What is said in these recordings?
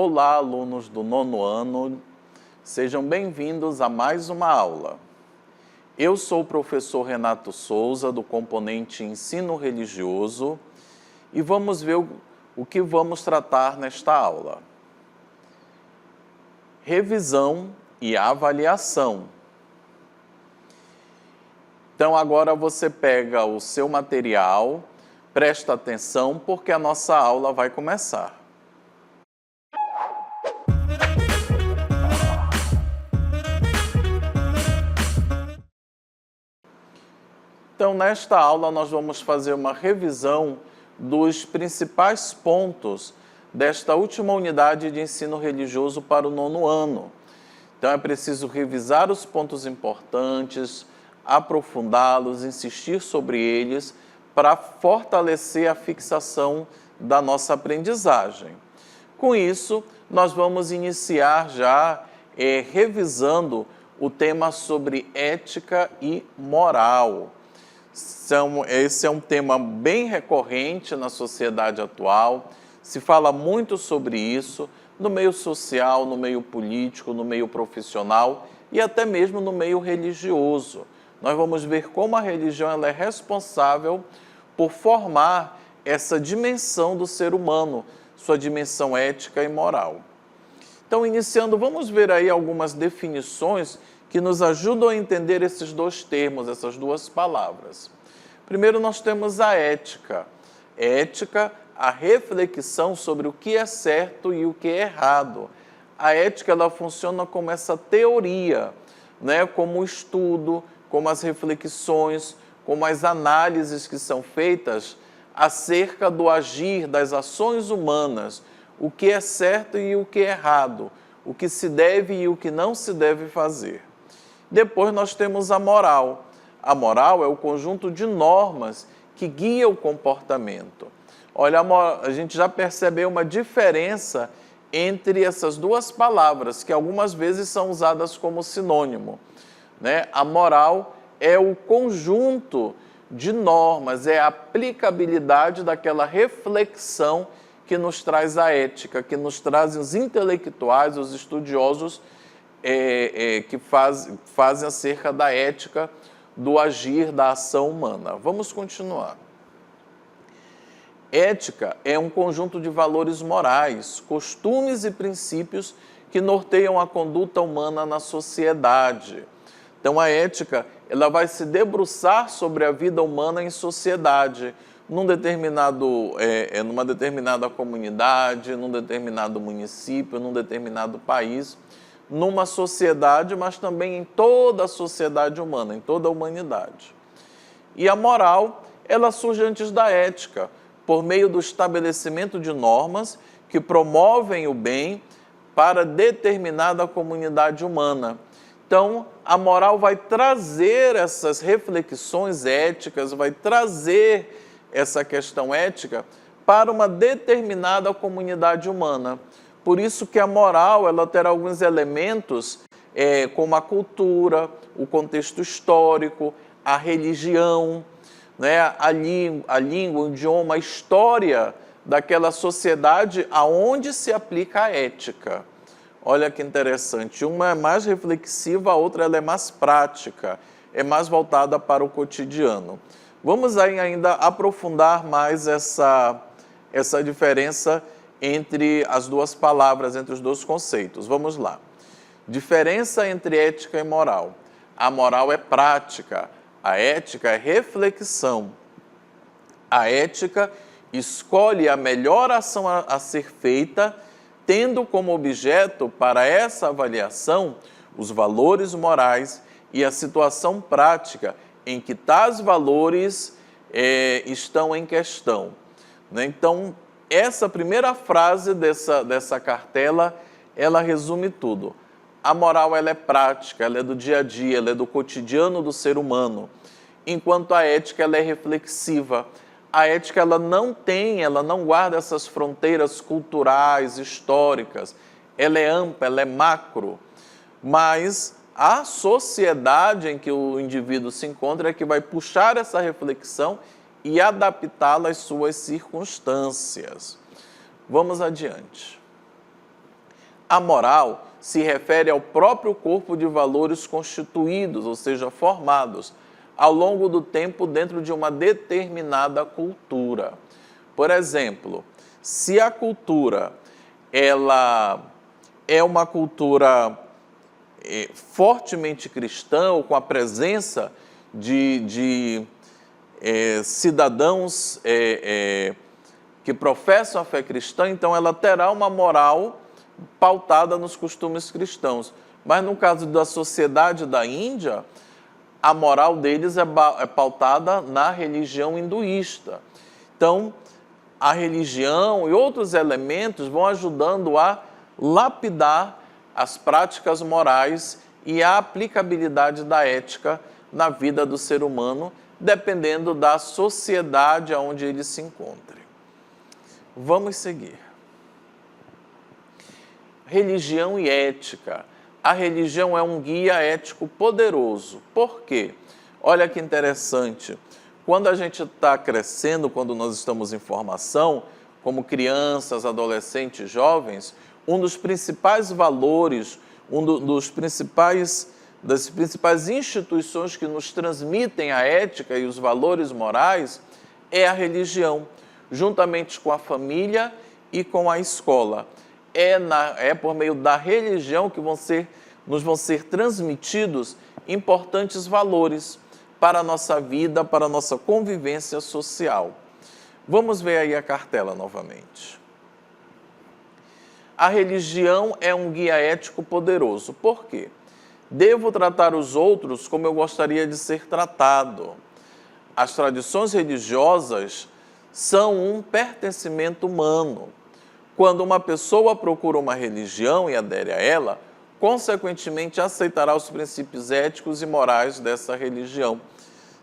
Olá, alunos do 9º ano, sejam bem-vindos a mais uma aula. Eu sou o professor Renato Souza, do componente Ensino Religioso, e vamos ver o que vamos tratar nesta aula. Revisão e avaliação. Então, agora você pega o seu material, presta atenção, porque a nossa aula vai começar. Então, nesta aula, nós vamos fazer uma revisão dos principais pontos desta última unidade de ensino religioso para o 9º ano. Então, é preciso revisar os pontos importantes, aprofundá-los, insistir sobre eles, para fortalecer a fixação da nossa aprendizagem. Com isso, nós vamos iniciar já revisando o tema sobre ética e moral. Esse é um tema bem recorrente na sociedade atual, se fala muito sobre isso no meio social, no meio político, no meio profissional e até mesmo no meio religioso. Nós vamos ver como a religião ela é responsável por formar essa dimensão do ser humano, sua dimensão ética e moral. Então, iniciando, vamos ver aí algumas definições que nos ajudam a entender esses dois termos, essas duas palavras. Primeiro, nós temos a ética. Ética, a reflexão sobre o que é certo e o que é errado. A ética, ela funciona como essa teoria, né? Como o estudo, como as reflexões, como as análises que são feitas acerca do agir, das ações humanas, o que é certo e o que é errado, o que se deve e o que não se deve fazer. Depois nós temos a moral. A moral é o conjunto de normas que guia o comportamento. Olha, a gente já percebeu uma diferença entre essas duas palavras, que algumas vezes são usadas como sinônimo, né? A moral é o conjunto de normas, é a aplicabilidade daquela reflexão que nos traz a ética, que nos trazem os intelectuais, os estudiosos que fazem acerca da ética, do agir, da ação humana. Vamos continuar. Ética é um conjunto de valores morais, costumes e princípios que norteiam a conduta humana na sociedade. Então, a ética ela vai se debruçar sobre a vida humana em sociedade, numa determinada comunidade, num determinado município, num determinado país, numa sociedade, mas também em toda a sociedade humana, em toda a humanidade. E a moral, ela surge antes da ética, por meio do estabelecimento de normas que promovem o bem para determinada comunidade humana. Então, a moral vai trazer essas reflexões éticas, vai trazer essa questão ética para uma determinada comunidade humana. Por isso que a moral ela terá alguns elementos, como a cultura, o contexto histórico, a religião, né, a língua, o idioma, a história daquela sociedade aonde se aplica a ética. Olha que interessante, uma é mais reflexiva, a outra ela é mais prática, é mais voltada para o cotidiano. Vamos aí ainda aprofundar mais essa diferença entre as duas palavras, entre os dois conceitos. Vamos lá. Diferença entre ética e moral. A moral é prática, a ética é reflexão. A ética escolhe a melhor ação a ser feita, tendo como objeto para essa avaliação os valores morais e a situação prática em que tais valores estão em questão. Né? Então, essa primeira frase dessa cartela, ela resume tudo. A moral ela é prática, ela é do dia a dia, ela é do cotidiano do ser humano, enquanto a ética ela é reflexiva. A ética ela não guarda essas fronteiras culturais, históricas, ela é ampla, ela é macro, mas a sociedade em que o indivíduo se encontra é que vai puxar essa reflexão e adaptá-la às suas circunstâncias. Vamos adiante. A moral se refere ao próprio corpo de valores constituídos, ou seja, formados, ao longo do tempo dentro de uma determinada cultura. Por exemplo, se a cultura ela é uma cultura fortemente cristã, ou com a presença de cidadãos que professam a fé cristã, então ela terá uma moral pautada nos costumes cristãos. Mas no caso da sociedade da Índia, a moral deles é pautada na religião hinduísta. Então, a religião e outros elementos vão ajudando a lapidar as práticas morais e a aplicabilidade da ética na vida do ser humano, dependendo da sociedade onde ele se encontre. Vamos seguir. Religião e ética. A religião é um guia ético poderoso. Por quê? Olha que interessante. Quando a gente está crescendo, quando nós estamos em formação, como crianças, adolescentes, jovens, um dos principais valores, das principais instituições que nos transmitem a ética e os valores morais é a religião, juntamente com a família e com a escola. É por meio da religião que nos vão ser transmitidos importantes valores para a nossa vida, para a nossa convivência social. Vamos ver aí a cartela novamente. A religião é um guia ético poderoso. Por quê? Devo tratar os outros como eu gostaria de ser tratado. As tradições religiosas são um pertencimento humano. Quando uma pessoa procura uma religião e adere a ela, consequentemente aceitará os princípios éticos e morais dessa religião.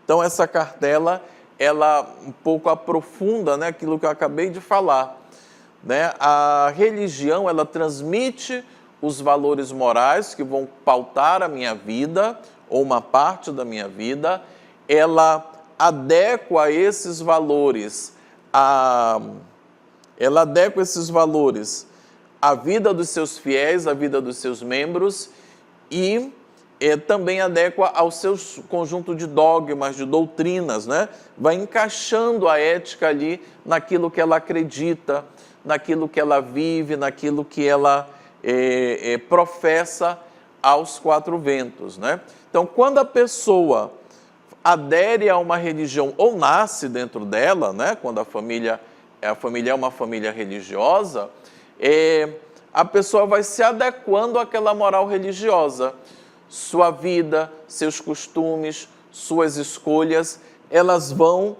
Então, essa cartela, ela um pouco aprofunda, né, aquilo que eu acabei de falar. Né? A religião, ela transmite os valores morais que vão pautar a minha vida, ou uma parte da minha vida, ela adequa esses valores à vida dos seus fiéis, à vida dos seus membros, e também adequa ao seu conjunto de dogmas, de doutrinas, né? Vai encaixando a ética ali naquilo que ela acredita, naquilo que ela vive, naquilo que ela professa aos quatro ventos, né? Então, quando a pessoa adere a uma religião ou nasce dentro dela, né? Quando a família é uma família religiosa, a pessoa vai se adequando àquela moral religiosa. Sua vida, seus costumes, suas escolhas, elas vão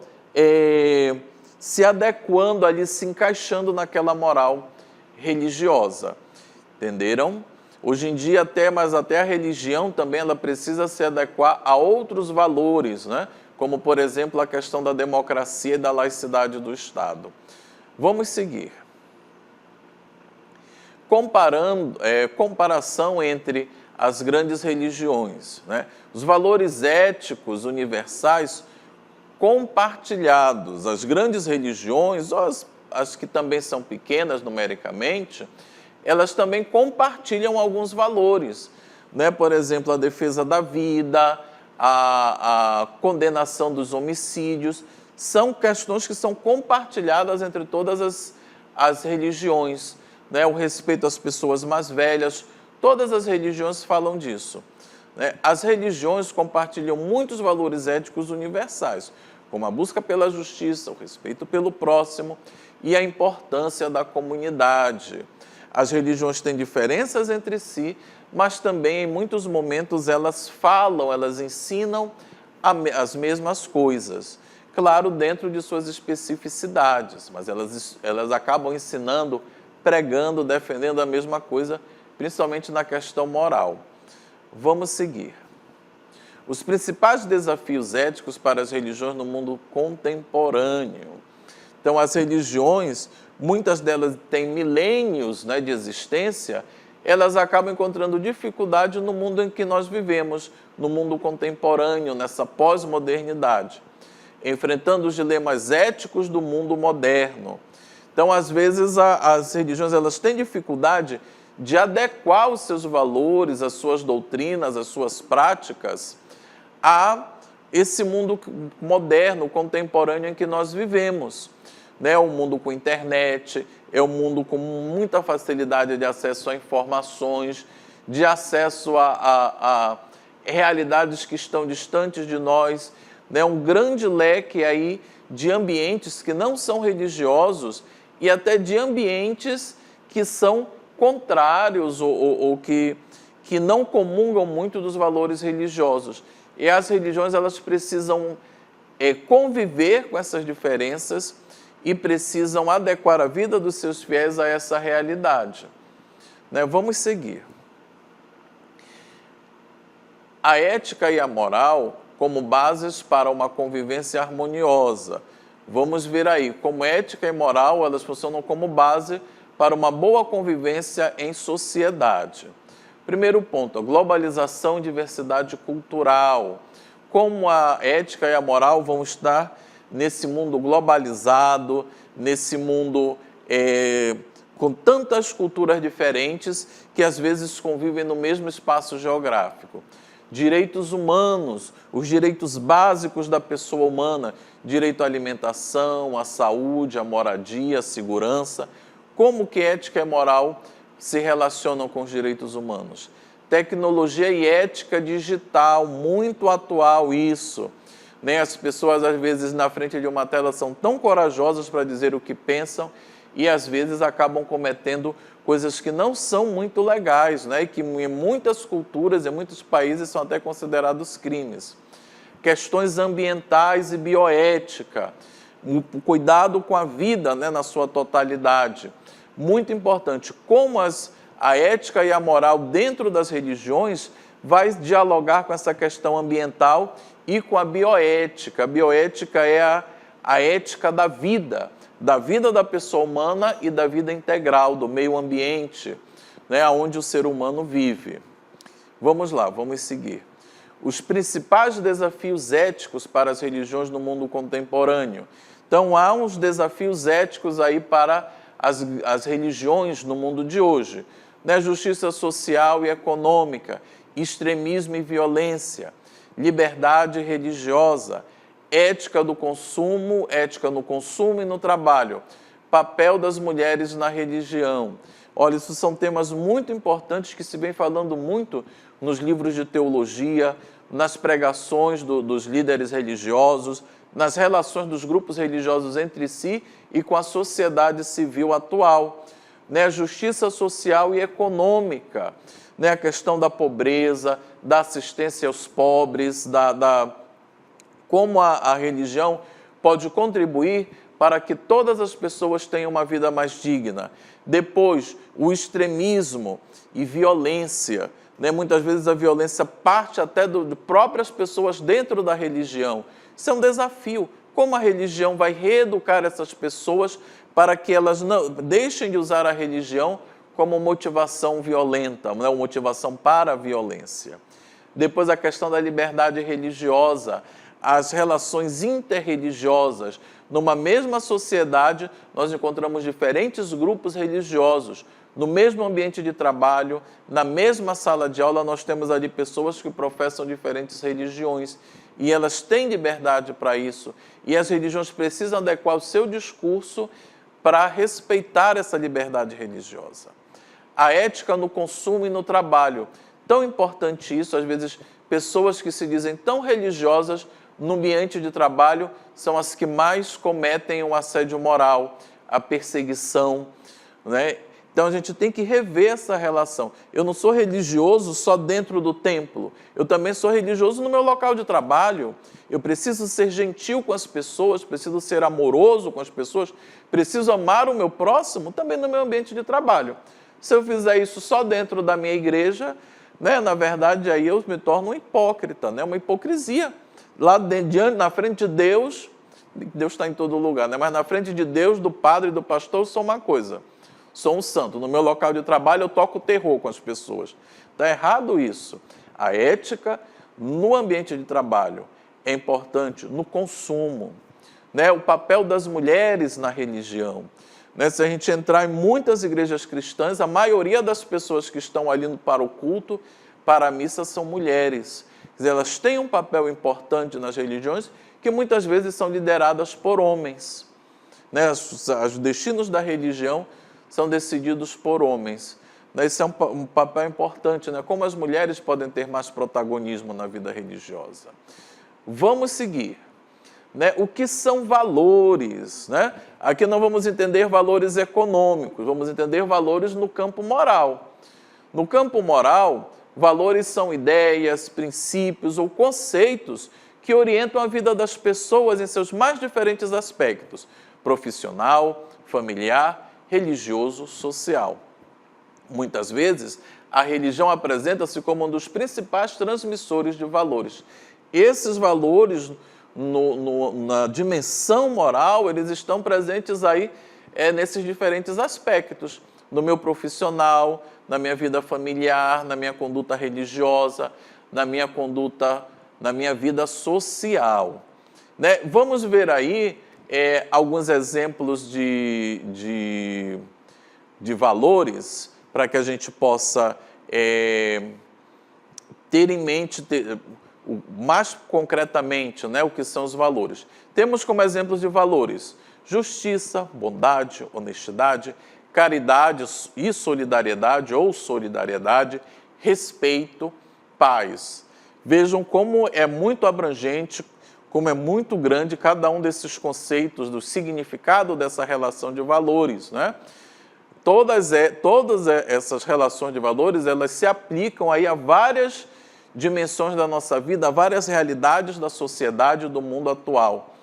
se adequando ali, se encaixando naquela moral religiosa. Entenderam? Hoje em dia, mas até a religião também ela precisa se adequar a outros valores, né? Como, por exemplo, a questão da democracia e da laicidade do Estado. Vamos seguir. Comparação entre as grandes religiões, né? Os valores éticos universais compartilhados. As grandes religiões, as que também são pequenas numericamente, elas também compartilham alguns valores, né? Por exemplo, a defesa da vida, a condenação dos homicídios, são questões que são compartilhadas entre todas as religiões, né? O respeito às pessoas mais velhas, todas as religiões falam disso, né? As religiões compartilham muitos valores éticos universais, como a busca pela justiça, o respeito pelo próximo e a importância da comunidade. As religiões têm diferenças entre si, mas também, em muitos momentos, elas ensinam as mesmas coisas. Claro, dentro de suas especificidades, mas elas acabam ensinando, pregando, defendendo a mesma coisa, principalmente na questão moral. Vamos seguir. Os principais desafios éticos para as religiões no mundo contemporâneo. Então, as religiões, muitas delas têm milênios, né, de existência, elas acabam encontrando dificuldade no mundo em que nós vivemos, no mundo contemporâneo, nessa pós-modernidade, enfrentando os dilemas éticos do mundo moderno. Então, às vezes, as religiões elas têm dificuldade de adequar os seus valores, as suas doutrinas, as suas práticas a esse mundo moderno, contemporâneo em que nós vivemos. É um mundo com internet, é um mundo com muita facilidade de acesso a informações, de acesso a realidades que estão distantes de nós, um grande leque aí de ambientes que não são religiosos e até de ambientes que são contrários ou que não comungam muito dos valores religiosos. E as religiões, elas precisam conviver com essas diferenças e precisam adequar a vida dos seus fiéis a essa realidade. Vamos seguir. A ética e a moral como bases para uma convivência harmoniosa. Vamos ver aí como ética e moral, elas funcionam como base para uma boa convivência em sociedade. Primeiro ponto, a globalização e diversidade cultural. Como a ética e a moral vão estar nesse mundo globalizado, nesse mundo com tantas culturas diferentes que às vezes convivem no mesmo espaço geográfico. Direitos humanos, os direitos básicos da pessoa humana, direito à alimentação, à saúde, à moradia, à segurança. Como que ética e moral se relacionam com os direitos humanos? Tecnologia e ética digital, muito atual isso. As pessoas, às vezes, na frente de uma tela são tão corajosas para dizer o que pensam e, às vezes, acabam cometendo coisas que não são muito legais, e que em muitas culturas, em muitos países, são até considerados crimes. Questões ambientais e bioética, o cuidado com a vida, na sua totalidade. Muito importante, como a ética e a moral dentro das religiões vai dialogar com essa questão ambiental e com a bioética. A bioética é a ética da vida da pessoa humana e da vida integral, do meio ambiente, onde o ser humano vive. Vamos lá, vamos seguir. Os principais desafios éticos para as religiões no mundo contemporâneo. Então, há uns desafios éticos aí para as religiões no mundo de hoje. Justiça social e econômica, extremismo e violência, liberdade religiosa, ética do consumo, ética no consumo e no trabalho, papel das mulheres na religião. Olha, isso são temas muito importantes que se vem falando muito nos livros de teologia, nas pregações dos líderes religiosos, nas relações dos grupos religiosos entre si e com a sociedade civil atual. Justiça social e econômica, a questão da pobreza, da assistência aos pobres, como a religião pode contribuir para que todas as pessoas tenham uma vida mais digna. Depois, o extremismo e violência. Muitas vezes a violência parte até de próprias pessoas dentro da religião. Isso é um desafio. Como a religião vai reeducar essas pessoas para que elas não deixem de usar a religião como motivação violenta, uma motivação para a violência. Depois, a questão da liberdade religiosa, as relações interreligiosas. Numa mesma sociedade, nós encontramos diferentes grupos religiosos. No mesmo ambiente de trabalho, na mesma sala de aula, nós temos ali pessoas que professam diferentes religiões. E elas têm liberdade para isso. E as religiões precisam adequar o seu discurso para respeitar essa liberdade religiosa. A ética no consumo e no trabalho. Tão importante isso, às vezes, pessoas que se dizem tão religiosas no ambiente de trabalho são as que mais cometem o assédio moral, a perseguição, Então, a gente tem que rever essa relação. Eu não sou religioso só dentro do templo. Eu também sou religioso no meu local de trabalho. Eu preciso ser gentil com as pessoas, preciso ser amoroso com as pessoas, preciso amar o meu próximo também no meu ambiente de trabalho. Se eu fizer isso só dentro da minha igreja, na verdade, aí eu me torno um hipócrita, uma hipocrisia. Lá diante, na frente de Deus está em todo lugar, mas na frente de Deus, do padre e do pastor, eu sou uma coisa. Sou um santo. No meu local de trabalho, eu toco terror com as pessoas. Está errado isso. A ética no ambiente de trabalho é importante no consumo. O papel das mulheres na religião. Né? Se a gente entrar em muitas igrejas cristãs, a maioria das pessoas que estão ali para o culto, para a missa, são mulheres. Quer dizer, elas têm um papel importante nas religiões que muitas vezes são lideradas por homens. Né? Os destinos da religião são decididos por homens. Esse é um papel importante, né? Como as mulheres podem ter mais protagonismo na vida religiosa. Vamos seguir. Né? O que são valores? Né? Aqui não vamos entender valores econômicos, vamos entender valores no campo moral. No campo moral, valores são ideias, princípios ou conceitos que orientam a vida das pessoas em seus mais diferentes aspectos: profissional, familiar, religioso, social. Muitas vezes, a religião apresenta-se como um dos principais transmissores de valores. Esses valores, na dimensão moral, eles estão presentes aí nesses diferentes aspectos. No meu profissional, na minha vida familiar, na minha conduta religiosa, na minha conduta, na minha vida social. Né? Vamos ver aí alguns exemplos de valores para que a gente possa ter em mente, mais concretamente, né, o que são os valores. Temos como exemplos de valores justiça, bondade, honestidade, caridade e solidariedade ou solidariedade, respeito, paz. Vejam como é muito abrangente, como é muito grande cada um desses conceitos, do significado dessa relação de valores, né? Todas essas relações de valores, elas se aplicam aí a várias dimensões da nossa vida, a várias realidades da sociedade e do mundo atual.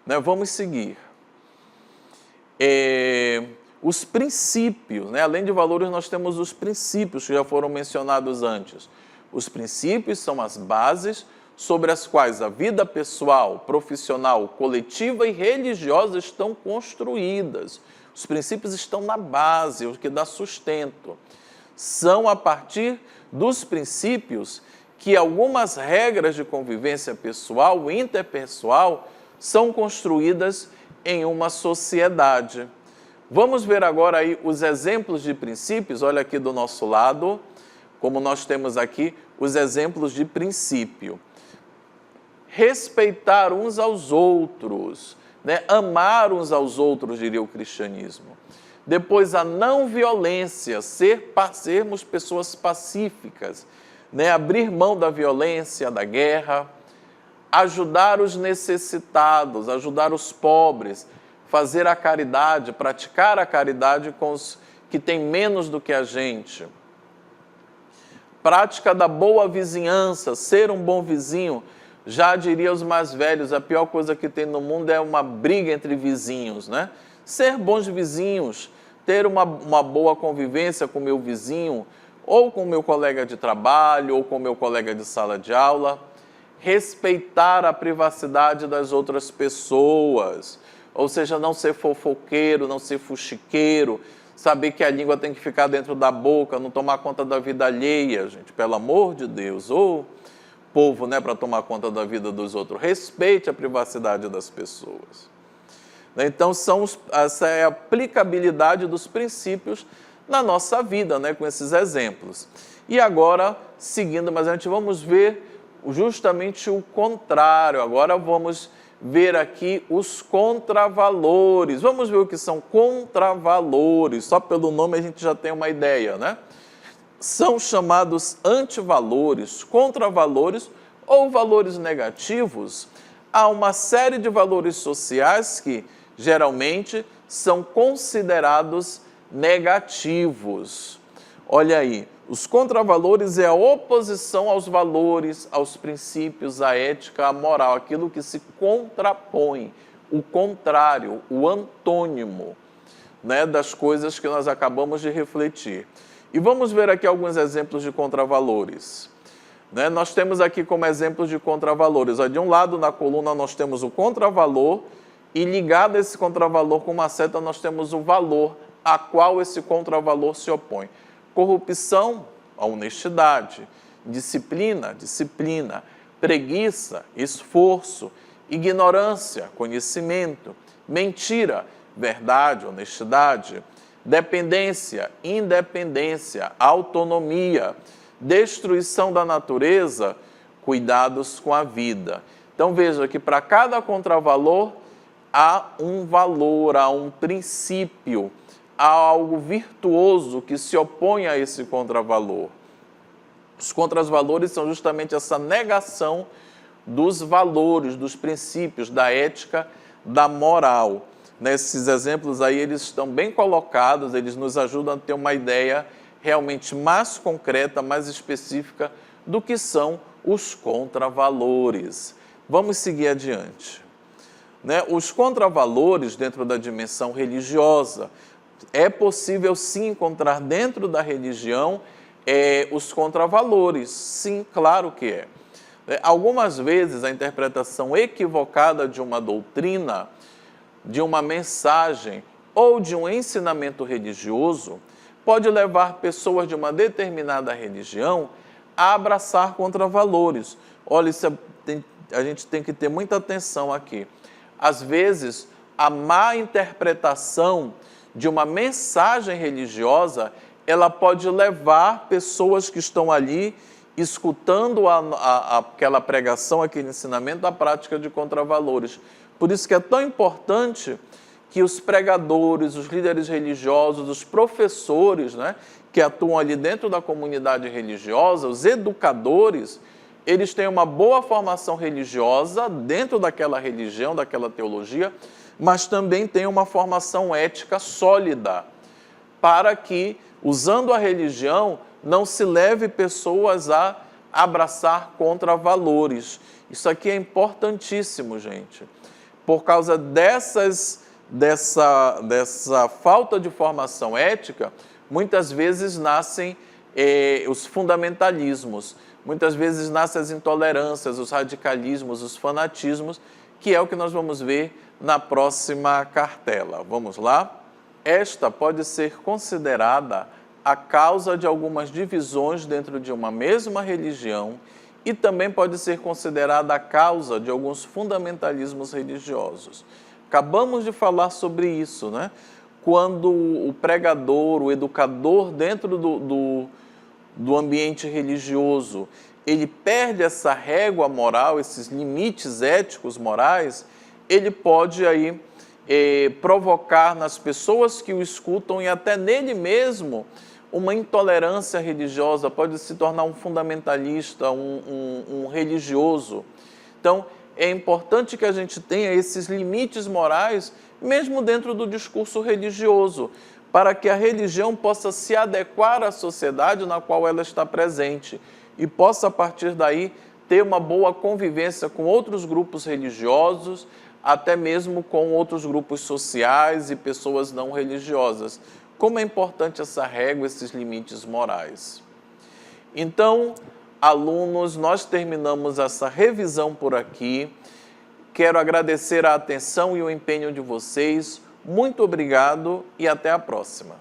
Né? Vamos seguir. Os princípios, né? Além de valores, nós temos os princípios que já foram mencionados antes. Os princípios são as bases sobre as quais a vida pessoal, profissional, coletiva e religiosa estão construídas. Os princípios estão na base, o que dá sustento. São a partir dos princípios que algumas regras de convivência pessoal e interpessoal são construídas em uma sociedade. Vamos ver agora aí os exemplos de princípios. Olha aqui do nosso lado, como nós temos aqui os exemplos de princípio. Respeitar uns aos outros, né? Amar uns aos outros, diria o cristianismo. Depois, a não violência, sermos pessoas pacíficas, né? Abrir mão da violência, da guerra, ajudar os necessitados, ajudar os pobres, fazer a caridade, praticar a caridade com os que têm menos do que a gente. Prática da boa vizinhança, ser um bom vizinho. Já diria os mais velhos, a pior coisa que tem no mundo é uma briga entre vizinhos, né? Ser bons vizinhos, ter uma boa convivência com o meu vizinho, ou com o meu colega de trabalho, ou com o meu colega de sala de aula. Respeitar a privacidade das outras pessoas, ou seja, não ser fofoqueiro, não ser fuxiqueiro, saber que a língua tem que ficar dentro da boca, não tomar conta da vida alheia, gente, pelo amor de Deus, ou povo, né, para tomar conta da vida dos outros. Respeite a privacidade das pessoas. Então, essa é a aplicabilidade dos princípios na nossa vida, né, com esses exemplos. E agora, seguindo, mas a gente vamos ver justamente o contrário. Agora vamos ver aqui os contravalores. Vamos ver o que são contravalores. Só pelo nome a gente já tem uma ideia, né? São chamados antivalores, contravalores ou valores negativos. Há uma série de valores sociais que, geralmente, são considerados negativos. Olha aí, os contravalores é a oposição aos valores, aos princípios, à ética, à moral, aquilo que se contrapõe, o contrário, o antônimo, né, das coisas que nós acabamos de refletir. E vamos ver aqui alguns exemplos de contravalores. Né? Nós temos aqui como exemplos de contravalores. De um lado na coluna nós temos o contravalor e ligado a esse contravalor com uma seta nós temos o valor a qual esse contravalor se opõe. Corrupção, a honestidade. Disciplina, disciplina. Preguiça, esforço. Ignorância, conhecimento. Mentira, verdade, honestidade, dependência, independência, autonomia, destruição da natureza, cuidados com a vida. Então veja que para cada contravalor há um valor, há um princípio, há algo virtuoso que se opõe a esse contravalor. Os contravalores são justamente essa negação dos valores, dos princípios, da ética, da moral. Nesses exemplos aí, eles estão bem colocados, eles nos ajudam a ter uma ideia realmente mais concreta, mais específica do que são os contravalores. Vamos seguir adiante. Os contravalores dentro da dimensão religiosa, é possível sim encontrar dentro da religião os contravalores, sim, claro que é. Algumas vezes a interpretação equivocada de uma doutrina, de uma mensagem ou de um ensinamento religioso pode levar pessoas de uma determinada religião a abraçar contravalores. Olha, a gente tem que ter muita atenção aqui. Às vezes, a má interpretação de uma mensagem religiosa, ela pode levar pessoas que estão ali escutando aquela pregação, aquele ensinamento, à prática de contravalores. Por isso que é tão importante que os pregadores, os líderes religiosos, os professores, que atuam ali dentro da comunidade religiosa, os educadores, eles têm uma boa formação religiosa dentro daquela religião, daquela teologia, mas também têm uma formação ética sólida, para que, usando a religião, não se leve pessoas a abraçar contravalores. Isso aqui é importantíssimo, gente. Por causa dessa falta de formação ética, muitas vezes nascem os fundamentalismos, muitas vezes nascem as intolerâncias, os radicalismos, os fanatismos, que é o que nós vamos ver na próxima cartela. Vamos lá? Esta pode ser considerada a causa de algumas divisões dentro de uma mesma religião e também pode ser considerada a causa de alguns fundamentalismos religiosos. Acabamos de falar sobre isso, Quando o pregador, o educador dentro do ambiente religioso, ele perde essa régua moral, esses limites éticos, morais, ele pode aí provocar nas pessoas que o escutam e até nele mesmo uma intolerância religiosa, pode se tornar um fundamentalista, um religioso. Então, é importante que a gente tenha esses limites morais, mesmo dentro do discurso religioso, para que a religião possa se adequar à sociedade na qual ela está presente e possa, a partir daí, ter uma boa convivência com outros grupos religiosos, até mesmo com outros grupos sociais e pessoas não religiosas. Como é importante essa régua, esses limites morais. Então, alunos, nós terminamos essa revisão por aqui. Quero agradecer a atenção e o empenho de vocês. Muito obrigado e até a próxima.